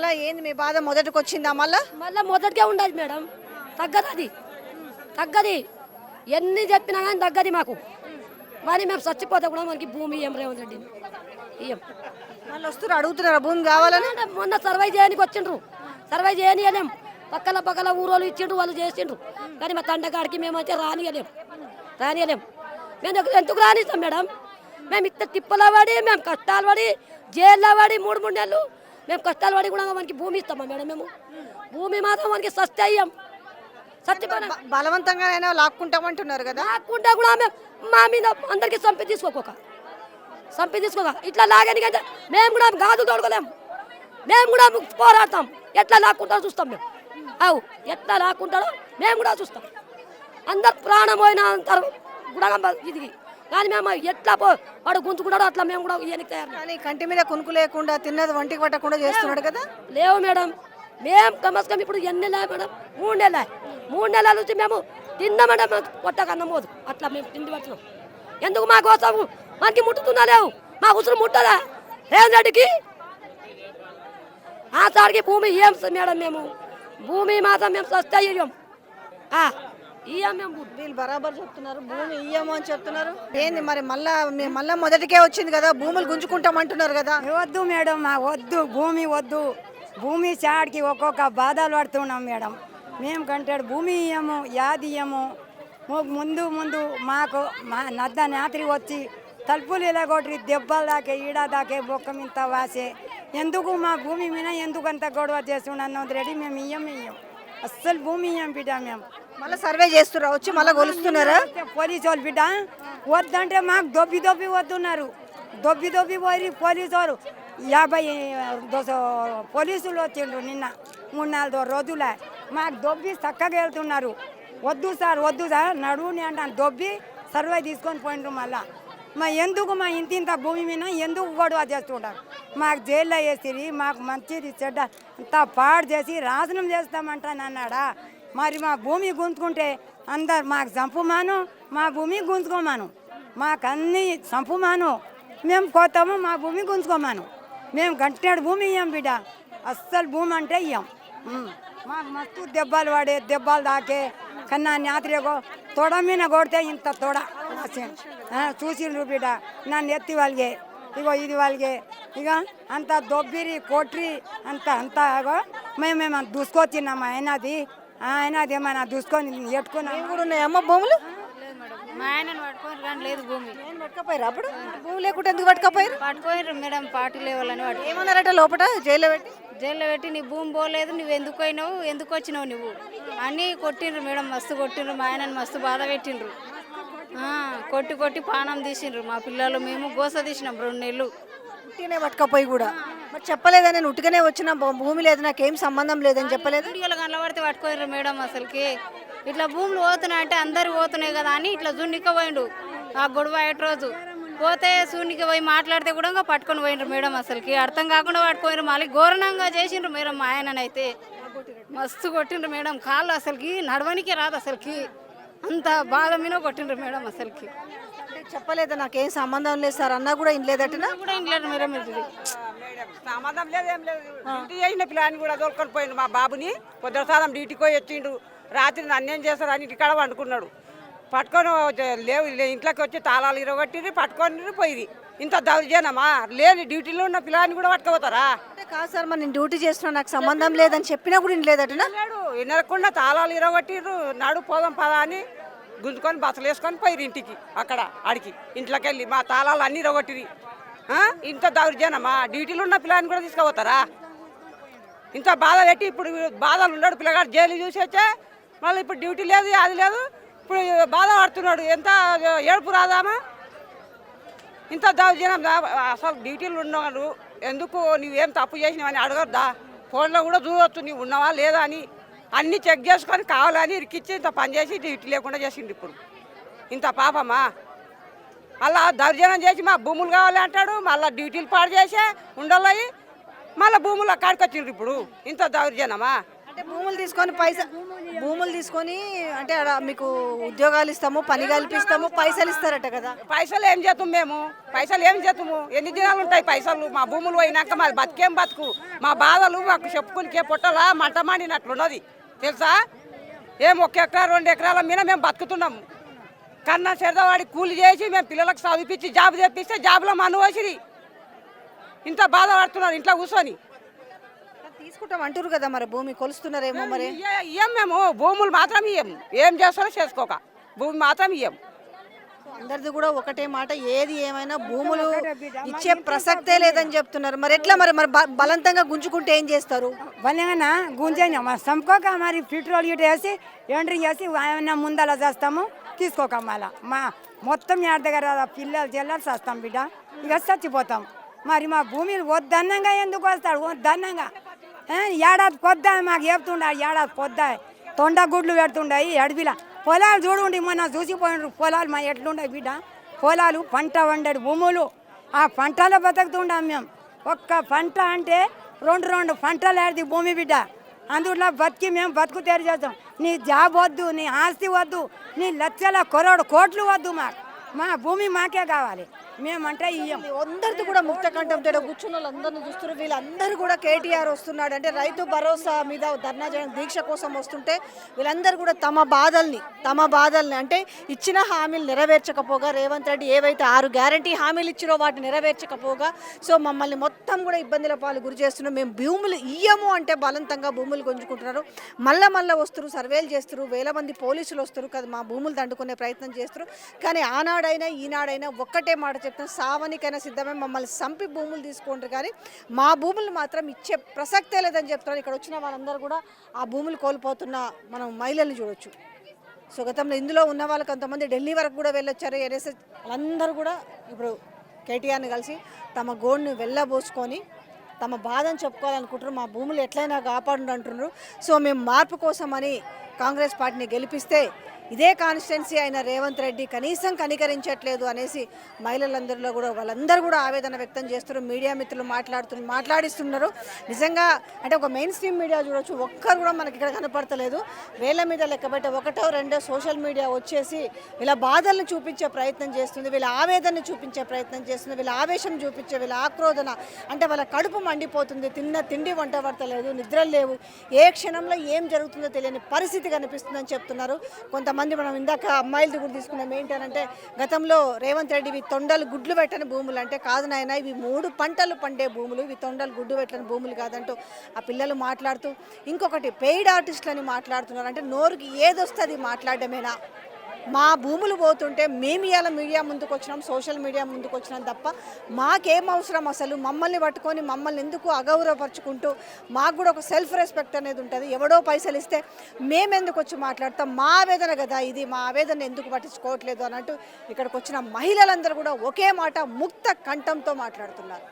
మళ్ళీ ఏంది మీ బాధ మొదటికి వచ్చిందా మళ్ళా? మళ్ళీ మొదటికే ఉండదు మేడం, తగ్గదు అది, తగ్గది. ఎన్ని చెప్పినా కానీ తగ్గది మాకు. మరి మేము చచ్చిపోతే కూడా మనకి భూమి ఇయ్యం రేవంత్ రెడ్డి, ఇయ్యం. మళ్ళీ వస్తారు అడుగుతున్నారా భూమి కావాలని? మొన్న సర్వే చేయడానికి వచ్చిండ్రు, సర్వే చేయనియలేం. పక్కల ఊరోళ్ళు ఇచ్చిండ్రు, వాళ్ళు చేసిండ్రు. కానీ మా తండగాడికి మేమైతే రానియలేం. మేము ఎందుకు రానిస్తాం మేడం? మేము ఇంత తిప్పల పడి, మేము కష్టాలు పడి, జైల్లో పడి 3 నెలలు మేము కష్టాలు పడి కూడా మనకి భూమి ఇస్తామా మేడం? మేము భూమి మాత్రం మనకి సస్తే అయ్యాం. బలవంతంగా లాక్కుంటామంటున్నారు కదా. లాక్కుంటా కూడా మేము మా మీద అందరికి చంపి తీసుకోక ఇట్లా లాగని కదా. మేము కూడా గాజు తోడుకోలేము, మేము కూడా పోరాడతాం. ఎట్లా లాక్కుంటారో చూస్తాం మేము. ఎట్లా లాక్కుంటారో మేము కూడా చూస్తాం. అందరు ప్రాణం పోయిన కూడా ఇది. కానీ మేము ఎట్లా వాడు గుంజుకుంటాడో అట్లా మేము కూడా ఇయ్యనికి తయారు. కానీ కంటి మీద కొనుక్కు లేకుండా తిన్నది వంటికి పట్టకుండా చేస్తున్నాడు కదా. లేవు మేడం, మేము కమస్కం ఇప్పుడు ఎన్ని నెలలు మేడం? 3 నెలల నుంచి మేము తిన్నామంటే మాకు పొట్టకు అన్నం పోదు. అట్లా మేము తిండి పడుతున్నాం. ఎందుకు మా కోసం మనకి ముట్టుతున్నా లేవు, మా ఉసురు ముట్టదా రేవంత్ రెడ్డికి? ఆ సారికి భూమి ఏం మేడం? మేము భూమి మాత్రం మేము సస్తే ఇయ్యం. మేము వీళ్ళు బరాబర్ చెప్తున్నారు, భూమి ఇయ్యము అని చెప్తున్నారు. ఏంది మరి మళ్ళా మొదటికే వచ్చింది కదా, భూములు గుంజుకుంటాం అంటున్నారు కదా. వద్దు మేడం, వద్దు, భూమి వద్దు. భూమి చాడికి ఒక్కొక్క బాధలు పడుతున్నాం మేడం. మేము కంటాడు భూమి ఇయ్యము, యాది ఇయ్యము. ముందు మాకు మా నద్ద నాత్రి వచ్చి తలుపులు ఇలా కొట్టి దెబ్బలు దాకే ఈడ దాకే బొక్క మింత వాసే. ఎందుకు మా భూమి మీద ఎందుకు అంత గొడవ చేస్తున్నాను రెడీ? మేము ఇయ్యం అస్సలు భూమి ఇయ్యం బిడ్డ. మేము మళ్ళీ సర్వే చేస్తున్నారు, వచ్చి మళ్ళీ కొలుస్తున్నారా? పోలీసు వాళ్ళు బిడ్డ వద్దంటే మాకు దొబ్బి వద్దున్నారు. దొబ్బి పోయి పోలీసు వాళ్ళు 50 పోలీసులు వచ్చిండ్రు నిన్న 3-4 రోజులే. మాకు దొబ్బి చక్కగా వెళ్తున్నారు. వద్దు సార్ నడువుని అంటాను. దొబ్బి సర్వే తీసుకొని పోయిండ్రు. మళ్ళా ఎందుకు మా ఇంత భూమి మీద ఎందుకు గొడవ చేస్తుంటారు? మాకు జైల్లో వేసిరి, మాకు మంచిది చెడ్డ అంతా పాడు చేసి రాజనం చేస్తామంటానన్నాడా? మరి మా భూమి గుంజుకుంటే అందరు మాకు చంపుమాను, మా భూమి గుంజుకోమాను. మాకు అన్నీ చంపుమాను, మేము కోతాము, మా భూమి గుంజుకోమాను. మేము గంటేడు భూమి ఇయ్యం బిడ్డ, అస్సలు భూమి అంటే ఇయ్యం. మాకు మస్తు దెబ్బలు దాకే కన్నా నాత్రిగో తొడ మీద కొడితే ఇంత తొడ చూసిండ్రు బిడ్డ. నన్ను ఎత్తి వాళ్ళగే ఇది వాళ్ళగే ఇక అంత దొబ్బిరి కొట్రి అంతా మేము దూసుకొచ్చినాము. ఆయనది ఏమైనా దూసుకొని ఎట్టుకున్నాం కూడా ఉన్నాయమ్మ భూములు. మా ఆయనను పట్టుకొని కానీ లేదు భూమి. పట్టుకపోయారు అప్పుడు భూమి లేకుంటే ఎందుకు పట్టుకపోయారు? పట్టుకోరు మేడం, పార్టీ లేవాలని ఏమన్నారట లోపల జైల్లో పెట్టి నీ భూమి పోలేదు, నువ్వు ఎందుకు పోయినావు, ఎందుకు వచ్చినావు నువ్వు అన్నీ కొట్టిండ్రు మేడం, మస్తు కొట్టిండ్రు. మా ఆయనను మస్తు బాధ పెట్టిండ్రు. కొట్టి పానం తీసిండ్రు. మా పిల్లలు మేము గోస తీసినాం 2 నెలలు. ఉట్టినే పట్టుకపోయి కూడా మరి చెప్పలేదా? నేను ఉట్టిగానే వచ్చిన, భూమి లేదు, నాకేం సంబంధం లేదని చెప్పలేదు. వీడియోలు కనబడితే పట్టుకోరు మేడం. అసలుకి ఇట్లా భూములు పోతున్నాయి అంటే అందరు పోతున్నాయి కదా అని ఇట్లా జున్నిక పోయిండు. ఆ గొడవ అయ్యేటి రోజు పోతే శూన్యకి పోయి మాట్లాడితే కూడా పట్టుకొని పోయిండ్రు మేడం. అసలుకి అర్థం కాకుండా పట్టుకోరు. మళ్ళీ ఘోరంగా చేసిండ్రు మేడం. మా ఆయననైతే మస్తు కొట్టిండ్రు మేడం. కాళ్ళు అసలుకి నడవనికే రాదు, అసలుకి అంత బాధ మీద కొట్టిండ్రు మేడం. అసలుకి చెప్పలేదా? నాకేం సంబంధం లేదు సార్ అన్నా కూడా ఇంట్లేదట కూడా ఇంట్లేదు మేడం. సంబంధం లేదు, ఏం లేదు. డ్యూటీ చేసిన పిల్లని కూడా దొరకొని పోయిండు. మా బాబుని పొద్దుసారం డ్యూటీకి పోయి వచ్చిండు. రాత్రి నన్నేం చేస్తారు అని ఇక్కడ వండుకున్నాడు. పట్టుకొని లేవు ఇంట్లోకి వచ్చి తాళాలు ఇరగొట్టి పట్టుకొని పోయి. ఇంత దౌర్జన్యమా? లేని డ్యూటీలో ఉన్న పిల్లని కూడా పట్టుకుపోతారా? కాదు సార్, మరి నేను డ్యూటీ చేస్తున్నా, నాకు సంబంధం లేదని చెప్పినా కూడా ఇంట్లేదట. లేడు, వినకుండా తాళాలు ఇరగొట్టిర్రు. నడు పోదాం పదా అని గుంజుకొని బస్సులు వేసుకొని పోయిరు ఇంటికి. అక్కడ అడిగి ఇంట్లోకి వెళ్ళి మా తాళాలు అన్నీ ఇరగొట్టిరి. ఇంత దౌర్జన్యమా? డ్యూటీలో ఉన్న పిల్లని కూడా తీసుకుపోతారా? ఇంత బాధ పెట్టి ఇప్పుడు బాధలు ఉన్నాడు పిల్లగాడు. జైలు చూసి వచ్చే మళ్ళీ ఇప్పుడు డ్యూటీ లేదు, అది లేదు, ఇప్పుడు బాధ పడుతున్నాడు. ఎంత ఏడుపు రాదామా? ఇంత దౌర్జన్యం. అసలు డ్యూటీలు ఉన్నాడు, ఎందుకు నువ్వేం తప్పు చేసినావని అడగద్దా? ఫోన్లో కూడా చూడవచ్చు నువ్వు ఉన్నావా లేదా అని. అన్నీ చెక్ చేసుకొని కావాలని ఇరికిచ్చి ఇంత పని చేసి డ్యూటీ లేకుండా చేసిండు. ఇప్పుడు ఇంత పాపమా? అలా దౌర్జన్యం చేసి మా భూములు కావాలి అంటాడు. మళ్ళీ డ్యూటీలు పాడు చేసే ఉండలవి మళ్ళీ భూములు కాడికొచ్చిండ్రు. ఇప్పుడు ఇంత దౌర్జన్యమా? అంటే భూములు తీసుకొని పైసా భూములు తీసుకొని అంటే ఆడ మీకు ఉద్యోగాలు ఇస్తాము, పని కల్పిస్తాము, పైసలు ఇస్తారట కదా. పైసలు ఏం చేస్తాం మేము? పైసలు ఏం చేస్తాము? ఎన్ని దినాలు ఉంటాయి పైసలు? మా భూములు పోయినాక మా బతికేం బతుకు, మా బాధలు మాకు చెప్పుకునికే పొట్టలా మంట మాడినట్లున్నది తెలుసా. ఏం 1 ఎకరా 2 ఎకరాల మీద మేము బతుకుతున్నాము. కన్నా చెరదవాడి కూలి చేసి మేము పిల్లలకు చదివిపించి జాబ్ తెప్పిస్తే జాబ్లో మన్ను వేసిరి. ఇంత బాధపడుతున్నారు ఇంట్లో కూర్చొని. తీసుకుంటాం అంటారు కదా, మరి భూమి కొలుస్తున్నారేమో మరి. ఇయ్యం మేము భూములు మాత్రం ఇయ్యం. ఏం చేస్తారో చేసుకోక భూమి మాత్రం ఇయ్యం. అందరిది కూడా ఒకటే మాట, ఏది ఏమైనా భూములు ఇచ్చే ప్రసక్తే లేదని చెప్తున్నారు. మరి ఎట్లా మరి మరి బలవంతంగా గుంజుకుంటే ఏం చేస్తారు? బలంగా గుంజాను మా సంకోక మరి పెట్రోల్ గిట్ వేసి ఎంట్రీ చేసి ఏమన్నా ముందలా చేస్తాము తీసుకోక మళ్ళా మా మొత్తం యాడ దగ్గర పిల్లలు చెల్లలు చేస్తాం బిడ్డ, ఇక చచ్చిపోతాం. మరి మా భూమిని వద్దన్నంగా ఎందుకు వస్తాడు? వద్దన్నంగా ఏడాది పొద్దా మాకు చెప్తుండ, ఏడాది పొద్దా తొండ గుడ్లు పెడుతుండయి అడవిలా. పొలాలు చూడండి, మొన్న చూసిపోయినారు పొలాలు మా ఎట్లుండయి బిడ్డ. పొలాలు పంట వండడు భూములు, ఆ పంటలో బతుకుతుండాం మేము. ఒక్క పంట అంటే 2 పంటలు ఆడిది భూమి బిడ్డ. అందులో బతికి మేము బతుకు తెరి చేస్తాం. నీ జాబ్ వద్దు, నీ ఆస్తి వద్దు, నీ లక్షల కోట్లు వద్దు, మా భూమి మాకే కావాలి. మేమంటే ఇయ్యం. అందరితో కూడా ముక్త కంఠంతో కూర్చున్న వాళ్ళందరినీ చూస్తున్నారు. వీళ్ళందరూ కూడా కేటీఆర్ వస్తున్నాడు అంటే రైతు భరోసా మీద ధర్నా చేయడం దీక్ష కోసం వస్తుంటే వీళ్ళందరూ కూడా తమ బాధల్ని అంటే ఇచ్చిన హామీలు నెరవేర్చకపోగా, రేవంత్ రెడ్డి ఏవైతే 6 గ్యారంటీ హామీలు ఇచ్చిరో వాటిని నెరవేర్చకపోగా సో మమ్మల్ని మొత్తం కూడా ఇబ్బందుల పాలు గురి చేస్తున్నాం. మేము భూములు ఇయ్యము అంటే బలవంతంగా భూములు గుంజుకుంటున్నారు. మళ్ళా వస్తారు, సర్వేలు చేస్తారు, వేల మంది పోలీసులు వస్తారు కదా, మా భూములు దండుకునే ప్రయత్నం చేస్తారు. కానీ ఆనాడైనా ఈనాడైనా ఒక్కటే మాట చెప్తాను, సావనికైనా సిద్ధమే, మమ్మల్ని సంపి భూములు తీసుకుంటారు కానీ మా భూములు మాత్రం ఇచ్చే ప్రసక్తే లేదని చెప్తారు. ఇక్కడ వచ్చిన వాళ్ళందరూ కూడా ఆ భూములు కోల్పోతున్న మనం మహిళల్ని చూడొచ్చు. సో గతంలో ఇందులో ఉన్న వాళ్ళు కొంతమంది ఢిల్లీ వరకు కూడా వెళ్ళొచ్చారు. ఎన్ఎస్ఎస్ వాళ్ళందరూ కూడా ఇప్పుడు కేటీఆర్ని కలిసి తమ గోడ్ని వెళ్ళబోసుకొని తమ బాధను చెప్పుకోవాలనుకుంటున్నారు. మా భూములు ఎట్లయినా కాపాడు అంటున్నారు. సో మేము మార్పు కోసమని కాంగ్రెస్ పార్టీని గెలిపిస్తే ఇదే కాన్స్టిట్యున్సీ అయిన రేవంత్ రెడ్డి కనీసం కనికరించట్లేదు అనేసి మహిళలందరిలో కూడా వాళ్ళందరూ కూడా ఆవేదన వ్యక్తం చేస్తున్నారు. మీడియా మిత్రులు మాట్లాడిస్తున్నారు. నిజంగా అంటే ఒక మెయిన్ స్ట్రీమ్ మీడియా చూడొచ్చు, ఒక్కరు కూడా మనకి ఇక్కడ కనపడతలేదు. వేల మీద లెక్కబెట్టే 1 2 సోషల్ మీడియా వచ్చేసి వీళ్ళ బాధలను చూపించే ప్రయత్నం చేస్తుంది, వీళ్ళ ఆవేదనని చూపించే ప్రయత్నం చేస్తుంది, వీళ్ళ ఆవేశం చూపించే, వీళ్ళ ఆక్రోధన అంటే వాళ్ళ కడుపు మండిపోతుంది. తిండి వంట పడతలేదు, నిద్రలు లేవు, ఏ క్షణంలో ఏం జరుగుతుందో తెలియని పరిస్థితి కనిపిస్తుందని చెప్తున్నారు కొంతమంది. మనం ఇందాక అమ్మాయిలది కూడా తీసుకున్నాం. ఏంటంటే గతంలో రేవంత్ రెడ్డి ఇవి తొండలు గుడ్లు పెట్టని భూములు అంటే కాదు నాయన, ఇవి 3 పంటలు పండే భూములు, ఇవి తొండలు గుడ్డు పెట్టని భూములు కాదంటూ ఆ పిల్లలు మాట్లాడుతూ ఇంకొకటి పెయిడ్ ఆర్టిస్టులని మాట్లాడుతున్నారు. అంటే నోరుకి ఏదొస్తుంది మాట్లాడమేనా? మా భూములు పోతుంటే మేము ఇవాళ మీడియా ముందుకు వచ్చినాం, సోషల్ మీడియా ముందుకు వచ్చినాం తప్ప మాకేం అవసరం? అసలు మమ్మల్ని పట్టుకొని మమ్మల్ని ఎందుకు అగౌరవపరుచుకుంటూ మాకు కూడా ఒక సెల్ఫ్ రెస్పెక్ట్ అనేది ఉంటుంది. ఎవడో పైసలు ఇస్తే మేమెందుకు వచ్చి మాట్లాడతాం? మా ఆవేదన కదా ఇది, మా ఆవేదన ఎందుకు పట్టించుకోవట్లేదు అన్నట్టు ఇక్కడికి వచ్చిన మహిళలందరూ కూడా ఒకే మాట ముక్త కంఠంతో మాట్లాడుతున్నారు.